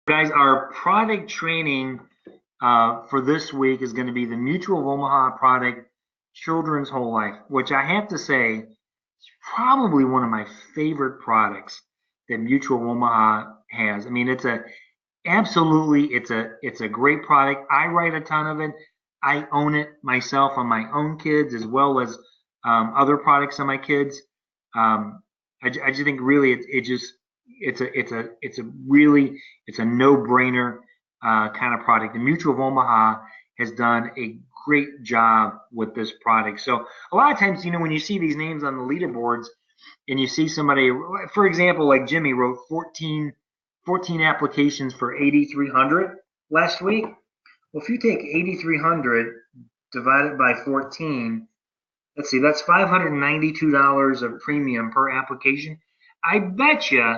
Guys, our product training for this week is going to be the Mutual of Omaha product, Children's Whole Life, which I have to say is probably one of my favorite products that Mutual of Omaha has. I mean, it's a great product. I write a ton of it. I own it myself on my own kids as well as other products on my kids. I just think really it's a no-brainer kind of product. The Mutual of Omaha has done a great job with this product. So a lot of times, when you see these names on the leaderboards and you see somebody, for example, like Jimmy wrote 14 applications for 8,300 last week. Well, if you take 8,300 divided by 14, let's see, that's $592 of premium per application. I bet you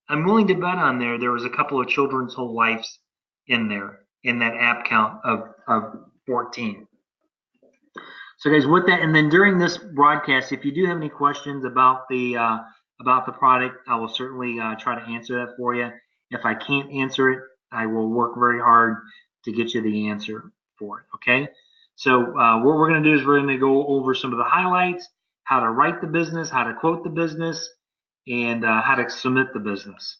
I'm willing to bet on there was a couple of children's whole lives in there in that app count of 14. So guys, with that, and then during this broadcast, if you do have any questions about the product, I will certainly try to answer that for you. If I can't answer it, I will work very hard to get you the answer for it. Okay. So what we're going to do is we're going to go over some of the highlights, how to write the business, how to quote the business, and how to submit the business.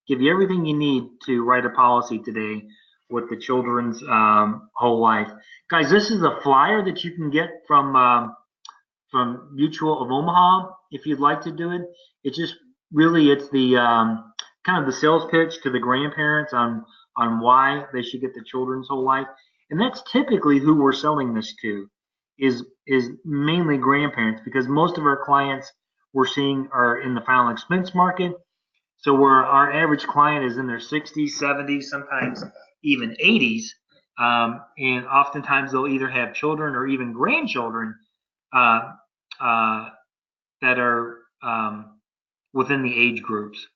Give you everything you need to write a policy today with the Children's Whole Life. Guys, this is a flyer that you can get from Mutual of Omaha if you'd like to do it. It's just really it's the kind of the sales pitch to the grandparents on why they should get the Children's Whole Life, and that's typically who we're selling this to is mainly grandparents, because most of our clients we're seeing are in the final expense market. So where our average client is in their 60s, 70s, sometimes even 80s, and oftentimes they'll either have children or even grandchildren that are within the age groups.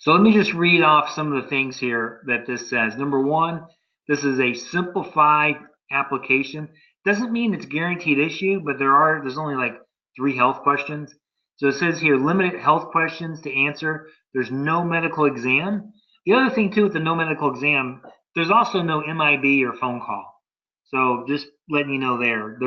So let me just read off some of the things here that this says. Number one, this is a simplified application. Doesn't mean it's guaranteed issue, but there's only like 3 health questions. So it says here, limited health questions to answer. There's no medical exam. The other thing too with the no medical exam, there's also no MIB or phone call. So just letting you know they're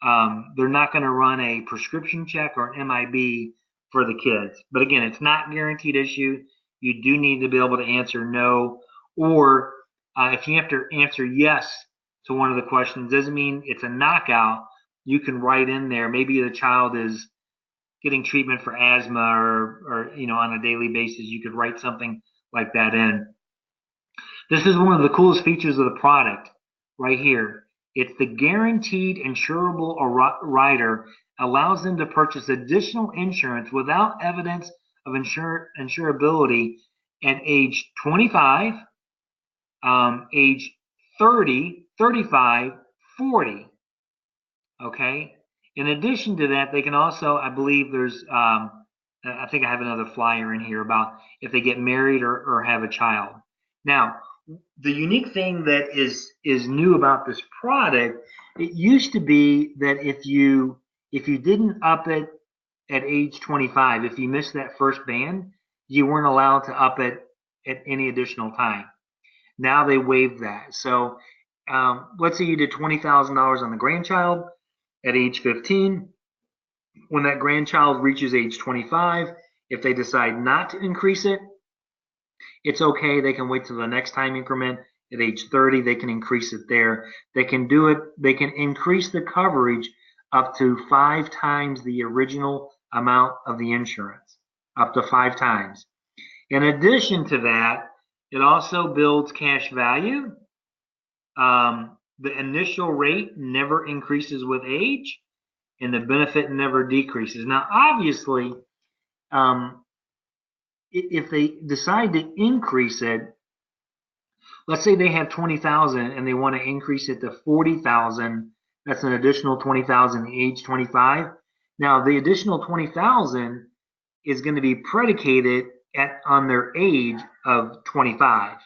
not going to run a prescription check or an MIB for the kids. But again, it's not guaranteed issue. You do need to be able to answer no, or if you have to answer yes to one of the questions, doesn't mean it's a knockout. You can write in there, maybe the child is getting treatment for asthma or on a daily basis, you could write something like that in. This is one of the coolest features of the product right here. It's the guaranteed insurable rider, allows them to purchase additional insurance without evidence of insurability at age 25, age 30, 35, 40. Okay. In addition to that, they can also, I believe there's, I think I have another flyer in here about if they get married or have a child. Now, the unique thing that is new about this product, it used to be that if you didn't up it at age 25, if you missed that first band, you weren't allowed to up it at any additional time. Now they waived that. So let's say you did $20,000 on the grandchild at age 15. When that grandchild reaches age 25, if they decide not to increase it, it's okay. They can wait till the next time increment. At age 30, they can increase it there. They can do it. They can increase the coverage up to 5 times the original amount of the insurance, up to 5 times. In addition to that, it also builds cash value. The initial rate never increases with age, and the benefit never decreases. Now, obviously, if they decide to increase it, let's say they have 20,000 and they want to increase it to 40,000, that's an additional 20,000 age 25. Now, the additional 20,000 is going to be predicated on their age of 25. Does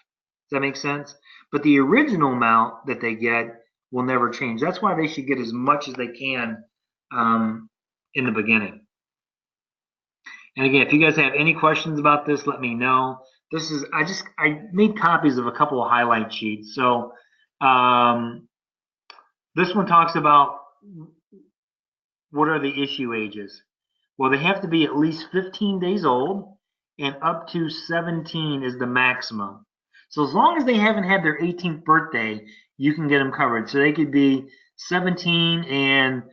that make sense? But the original amount that they get will never change. That's why they should get as much as they can in the beginning. And again, if you guys have any questions about this, let me know. I made copies of a couple of highlight sheets. So um, this one talks about what are the issue ages. Well, they have to be at least 15 days old, and up to 17 is the maximum. So as long as they haven't had their 18th birthday, you can get them covered. So they could be 17 and,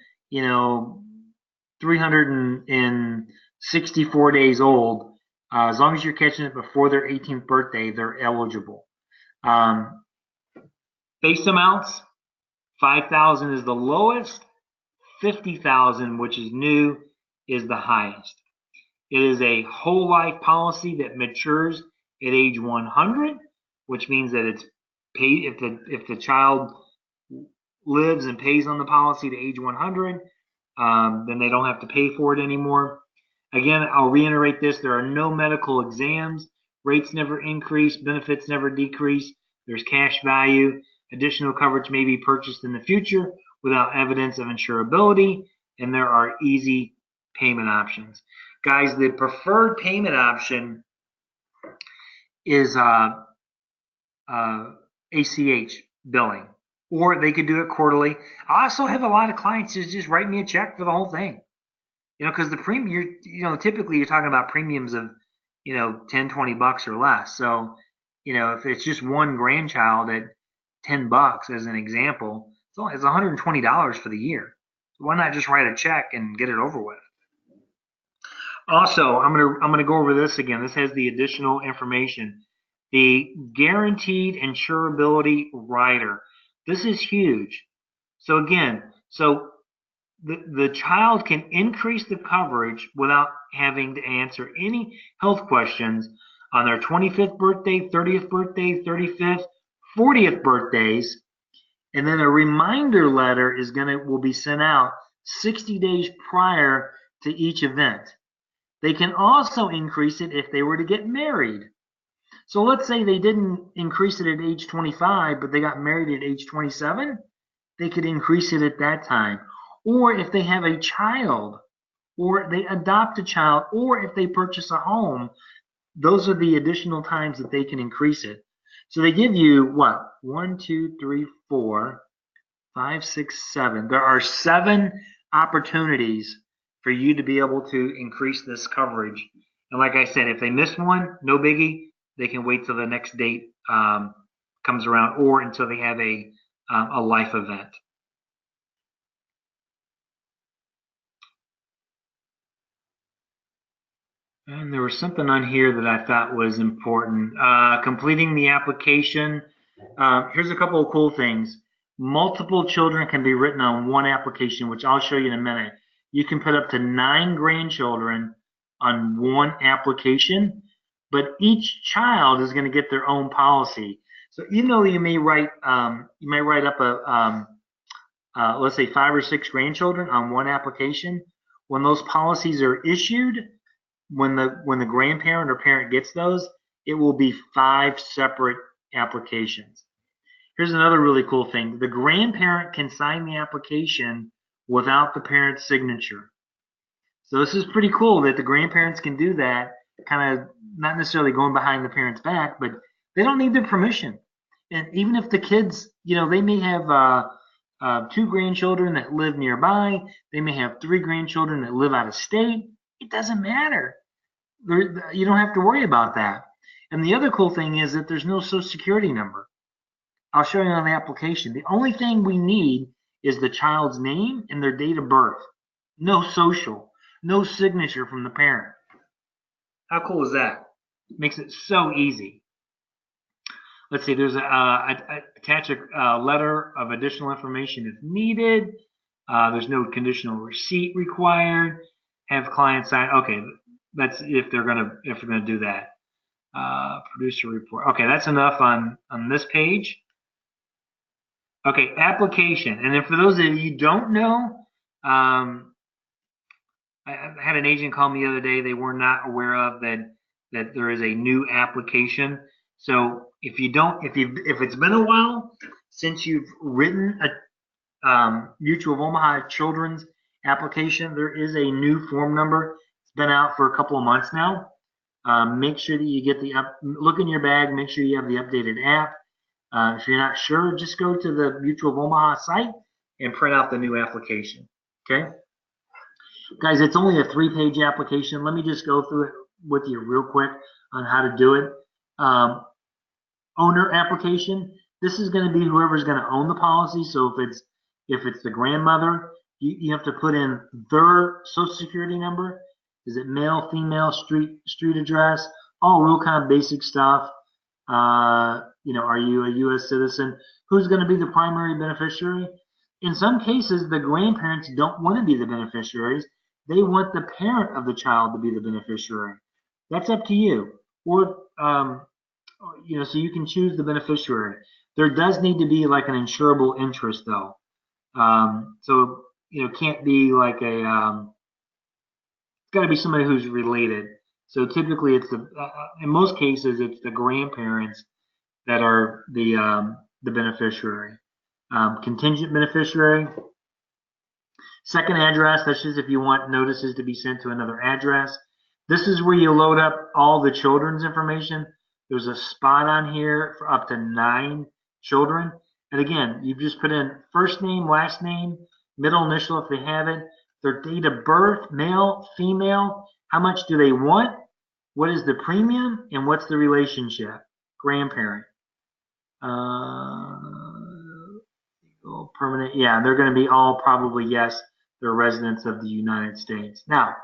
364 days old. As long as you're catching it before their 18th birthday, they're eligible. Um, Base amounts, 5,000 is the lowest. 50,000, which is new, is the highest. It is a whole life policy that matures at age 100, which means that it's paid if the child lives and pays on the policy to age 100, then they don't have to pay for it anymore. Again, I'll reiterate this: there are no medical exams, rates never increase, benefits never decrease. There's cash value. Additional coverage may be purchased in the future without evidence of insurability, and there are easy payment options. Guys, the preferred payment option is ACH billing, or they could do it quarterly. I also have a lot of clients who just write me a check for the whole thing. Because the premium, typically you're talking about premiums of, 10, $20 or less. So, if it's just one grandchild at $10 as an example, it's $120 for the year. So why not just write a check and get it over with? Also, I'm gonna go over this again. This has the additional information. The guaranteed insurability rider. This is huge. So again, the child can increase the coverage without having to answer any health questions on their 25th birthday, 30th birthday, 35th, 40th birthdays, and then a reminder letter will be sent out 60 days prior to each event. They can also increase it if they were to get married. So let's say they didn't increase it at age 25, but they got married at age 27, they could increase it at that time. Or if they have a child, or they adopt a child, or if they purchase a home, those are the additional times that they can increase it. So they give you what? 1, 2, 3, 4, 5, 6, 7. There are 7 opportunities for you to be able to increase this coverage. And like I said, if they miss one, no biggie. They can wait till the next date comes around, or until they have a life event. And there was something on here that I thought was important. Completing the application. Here's a couple of cool things. Multiple children can be written on one application, which I'll show you in a minute. You can put up to 9 grandchildren on one application, but each child is going to get their own policy. So even though you may write up let's say 5 or 6 grandchildren on one application, when those policies are issued, when the grandparent or parent gets those, it will be 5 separate applications. Here's another really cool thing. The grandparent can sign the application without the parent's signature. So this is pretty cool that the grandparents can do that, kind of not necessarily going behind the parent's back, but they don't need their permission. And even if the kids, they may have 2 grandchildren that live nearby, they may have 3 grandchildren that live out of state. It doesn't matter. You don't have to worry about that. And the other cool thing is that there's no social security number. I'll show you on the application. The only thing we need is the child's name and their date of birth. No social, no signature from the parent. How cool is that? Makes it so easy. Let's see, there's attach a letter of additional information if needed. There's no conditional receipt required. Have client sign. Okay, that's if they're gonna do that. Produce a report. Okay, that's enough on this page. Okay, application. And then for those of you who don't know, I had an agent call me the other day. They were not aware of that there is a new application. So if it's been a while since you've written a Mutual of Omaha Children's application, there is a new form number. It's been out for a couple of months now. Make sure that you get look in your bag, make sure you have the updated app. If you're not sure, just go to the Mutual of Omaha site and print out the new application. Okay? Guys, it's only a 3-page application. Let me just go through it with you real quick on how to do it. Owner application. This is going to be whoever's going to own the policy. So if it's the grandmother, you have to put in their social security number. Is it male, female, street address? All real kind of basic stuff. Are you a U.S. citizen? Who's going to be the primary beneficiary? In some cases, the grandparents don't want to be the beneficiaries. They want the parent of the child to be the beneficiary. That's up to you. Or, so you can choose the beneficiary. There does need to be like an insurable interest, though. So, it can't be like it's got to be somebody who's related. So typically, in most cases, it's the grandparents that are the beneficiary. Contingent beneficiary. Second address, that's just if you want notices to be sent to another address. This is where you load up all the children's information. There's a spot on here for up to 9 children. And again, you just put in first name, last name, middle initial if they have it, their date of birth, male, female, how much do they want, what is the premium, and what's the relationship, grandparent. Permanent, yeah, they're going to be all probably yes, they're residents of the United States. Now,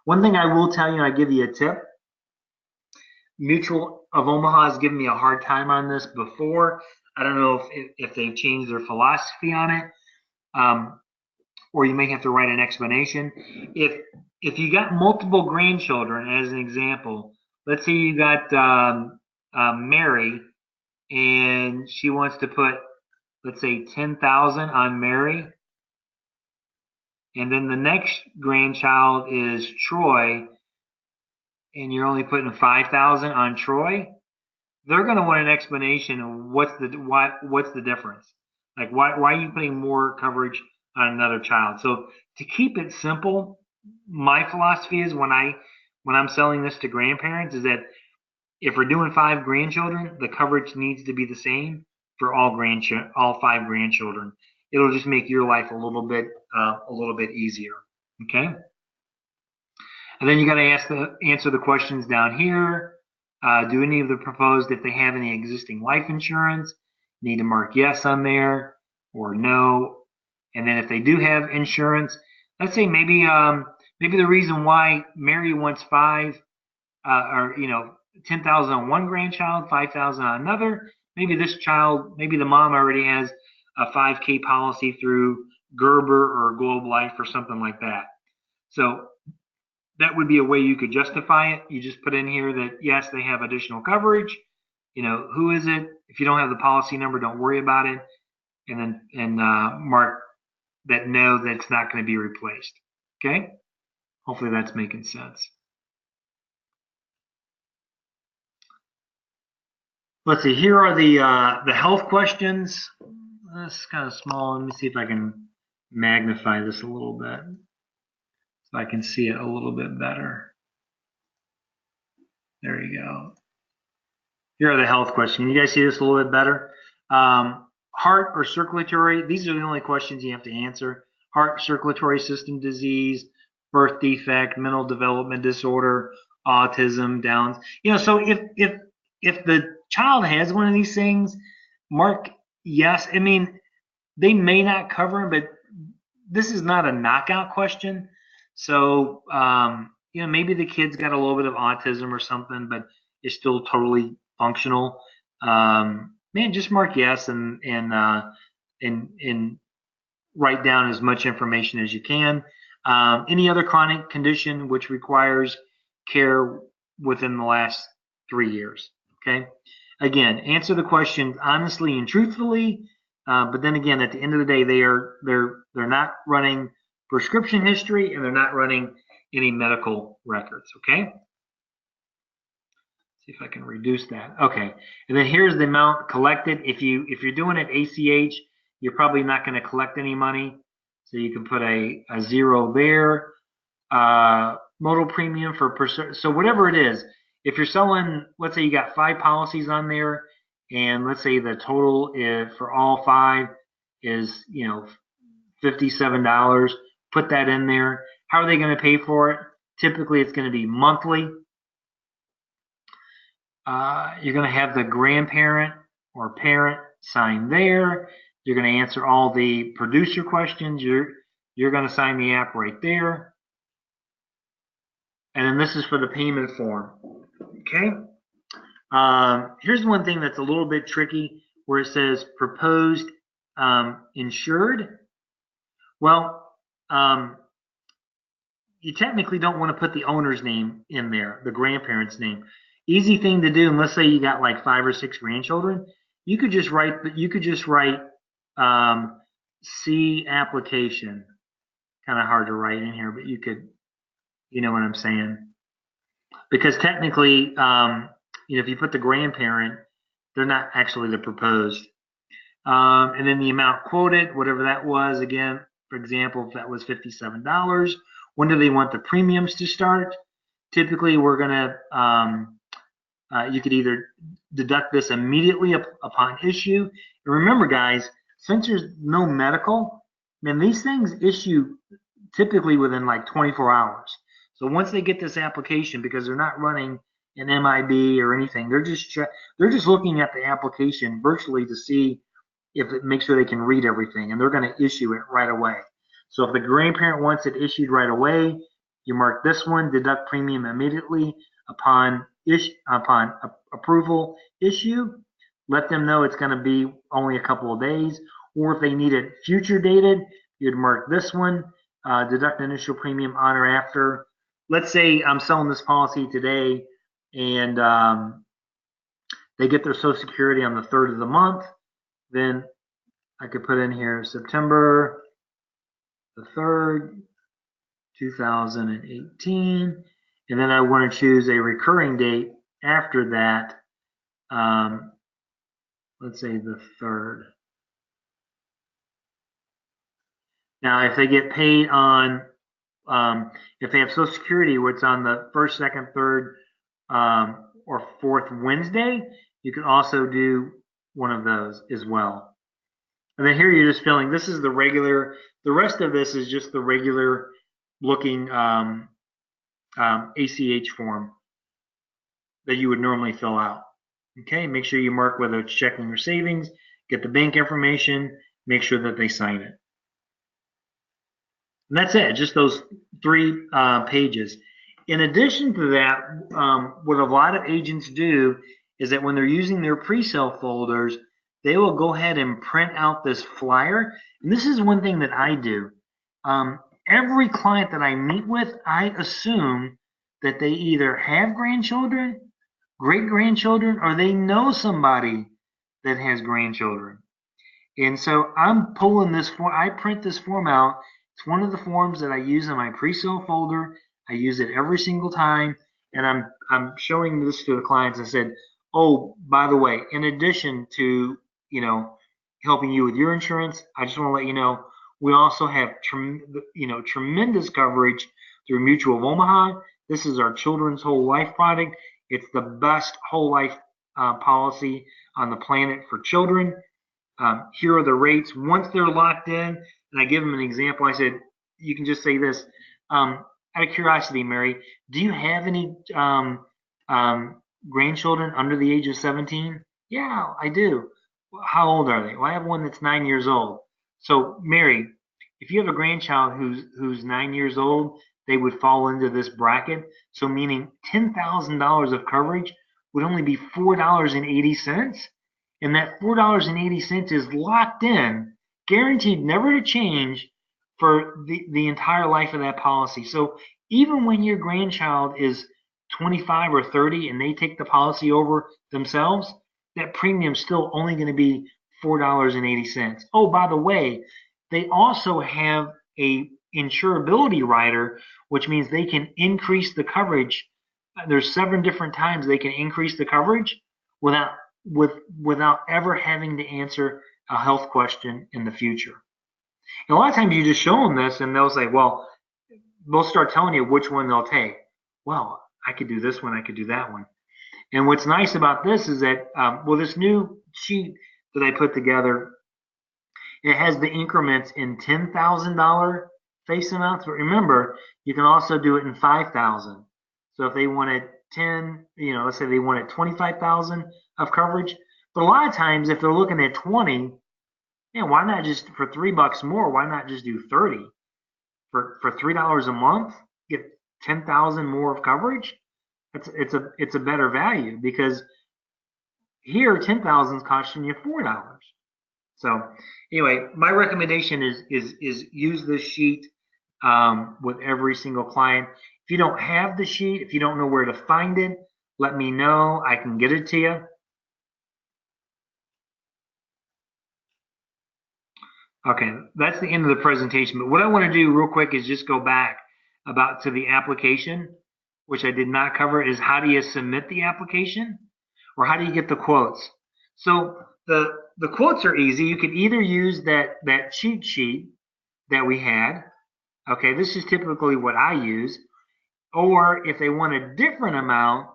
one thing I will tell you, I give you a tip. Mutual of Omaha has given me a hard time on this before. I don't know if they've changed their philosophy on it, or you may have to write an explanation. If you got multiple grandchildren, as an example, let's say you got Mary, and she wants to put, let's say, 10,000 on Mary, and then the next grandchild is Troy, and you're only putting 5,000 on Troy, they're going to want an explanation of what's the difference. Like why are you putting more coverage on another child? So to keep it simple, my philosophy is when I'm selling this to grandparents is that if we're doing 5 grandchildren, the coverage needs to be the same for all 5 grandchildren. It'll just make your life a little bit easier. Okay. And then you got to answer the questions down here. Do any of the proposed, if they have any existing life insurance, need to mark yes on there or no. And then if they do have insurance, let's say maybe the reason why Mary wants 5 or 10,000 on one grandchild, 5,000 on another. Maybe the mom already has a 5K policy through Gerber or Globe Life or something like that. So that would be a way you could justify it. You just put in here that yes, they have additional coverage. Who is it? If you don't have the policy number, don't worry about it. And then mark that no, that it's not going to be replaced. Okay. Hopefully that's making sense. Let's see. Here are the health questions. This is kind of small. Let me see if I can magnify this a little bit so I can see it a little bit better. There you go. Here are the health questions. You guys see this a little bit better? Heart or circulatory. These are the only questions you have to answer. Heart, circulatory system disease, birth defect, mental development disorder, autism, Downs. So if the child has one of these things, mark yes. I mean, they may not cover, but this is not a knockout question. So, maybe the kid's got a little bit of autism or something, but it's still totally functional. Just mark yes and write down as much information as you can. Any other chronic condition which requires care within the last 3 years. Okay. Again, answer the questions honestly and truthfully. But then again, at the end of the day, they're not running prescription history and they're not running any medical records. Okay. See if I can reduce that. Okay. And then here's the amount collected. If you're doing it ACH, you're probably not going to collect any money. So you can put a 0 there. Modal premium for so whatever it is, if you're selling, let's say you got 5 policies on there, and let's say the total for all 5 is, $57. Put that in there. How are they going to pay for it? Typically, it's going to be monthly. You're going to have the grandparent or parent sign there. You're going to answer all the producer questions. You're going to sign the app right there. And then this is for the payment form. Okay. Here's one thing that's a little bit tricky where it says proposed insured. Well, you technically don't want to put the owner's name in there, the grandparent's name. Easy thing to do, and let's say you got like 5 or 6 grandchildren, you could just write C application. Kind of hard to write in here, but you could, you know what I'm saying? Because technically, if you put the grandparent, they're not actually the proposed. And then the amount quoted, whatever that was, again, for example, if that was $57, when do they want the premiums to start? Typically, we're going to, you could either deduct this immediately upon issue. And remember, guys, since there's no medical, man, these things issue typically within like 24 hours. So once they get this application, because they're not running an MIB or anything, they're just looking at the application virtually to see if it makes sure they can read everything, and they're going to issue it right away. So if the grandparent wants it issued right away, you mark this one, deduct premium immediately upon approval issue. Let them know it's going to be only a couple of days, or if they need it future dated, you'd mark this one, deduct initial premium on or after. Let's say I'm selling this policy today, and they get their Social Security on the 3rd of the month. Then I could put in here September the 3rd, 2018, and then I want to choose a recurring date after that. Let's say the 3rd. Now, if they get paid on, if they have Social Security, where it's on the 1st, 2nd, 3rd, or 4th Wednesday, you can also do one of those as well. And then here you're just filling, this is the regular, the rest of this is just the regular looking ACH form that you would normally fill out. Okay, make sure you mark whether it's checking or savings, get the bank information, make sure that they sign it. And that's it, just those 3 pages. In addition to that, what a lot of agents do is that when they're using their pre-sale folders, they will go ahead and print out this flyer. And this is one thing that I do. Every client that I meet with, I assume that they either have grandchildren, great-grandchildren, or they know somebody that has grandchildren. And so I'm pulling this form, I print this form out. It's one of the forms that I use in my pre-sale folder. I use it every single time, and I'm showing this to the clients. I said, oh, by the way, in addition to, helping you with your insurance, I just want to let you know, we also have tremendous coverage through Mutual of Omaha. This is our children's whole life product. It's the best whole life policy on the planet for children. Here are the rates. Once they're locked in, and I give them an example, I said, you can just say this. Out of curiosity, Mary, do you have any grandchildren under the age of 17? Yeah, I do. How old are they? Well, I have one that's 9 years old. So, Mary, if you have a grandchild who's 9 years old, they would fall into this bracket. So, meaning $10,000 of coverage would only be $4.80. And that $4.80 is locked in, guaranteed never to change for the entire life of that policy. So even when your grandchild is 25 or 30 and they take the policy over themselves, that premium's still only going to be $4.80. Oh, by the way, they also have a insurability rider, which means they can increase the coverage. There's 7 different times they can increase the coverage without ever having to answer a health question in the future. And a lot of times you just show them this and they'll say, they'll start telling you which one they'll take. Well, I could do this one, I could do that one. And what's nice about this is that, well, this new sheet that I put together, it has the increments in $10,000 face amounts, but remember, you can also do it in 5,000. So if they wanted 10, let's say they wanted 25,000 of coverage, but a lot of times if they're looking at 20, why not just for $3 more? Why not just do 30 for $3 a month? Get 10,000 more of coverage. It's a better value, because here 10,000 is costing you $4. So anyway, my recommendation is use this sheet with every single client. If you don't have the sheet, if you don't know where to find it, let me know. I can get it to you. Okay, that's the end of the presentation. But what I want to do real quick is just go back to the application, which I did not cover, is how do you submit the application, or how do you get the quotes? So the quotes are easy. You could either use that cheat sheet that we had. Okay, this is typically what I use. Or if they want a different amount,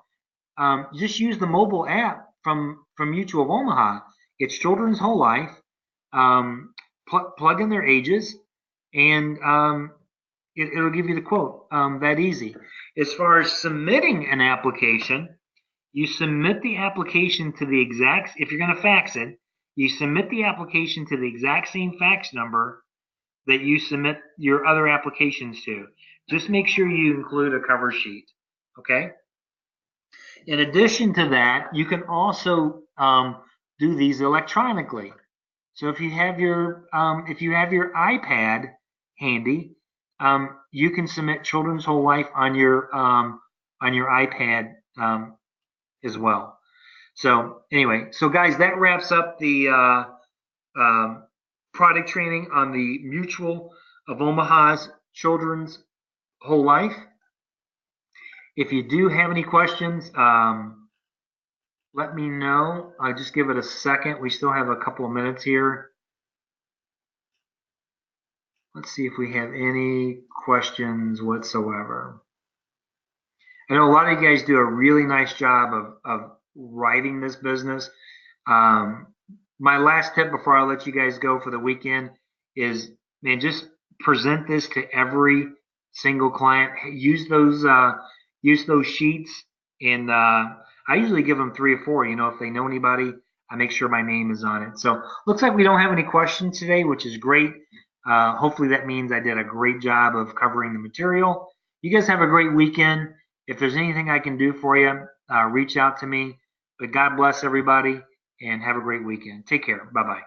just use the mobile app from Mutual of Omaha. It's Children's Whole Life. Plug in their ages, and it'll give you the quote. That easy. As far as submitting an application, you submit the application to the exact, if you're going to fax it, you submit the application to the exact same fax number that you submit your other applications to. Just make sure you include a cover sheet, okay? In addition to that, you can also do these electronically. So if you have your iPad handy, you can submit Children's Whole Life on your iPad as well. So anyway, so guys, that wraps up the product training on the Mutual of Omaha's Children's Whole Life. If you do have any questions, let me know. I'll just give it a second. We still have a couple of minutes here. Let's see if we have any questions whatsoever. I know a lot of you guys do a really nice job of writing this business. My last tip before I let you guys go for the weekend is, man, just present this to every single client. Use those sheets, and I usually give them 3 or 4. If they know anybody, I make sure my name is on it. So looks like we don't have any questions today, which is great. Hopefully that means I did a great job of covering the material. You guys have a great weekend. If there's anything I can do for you, reach out to me. But God bless everybody, and have a great weekend. Take care. Bye-bye.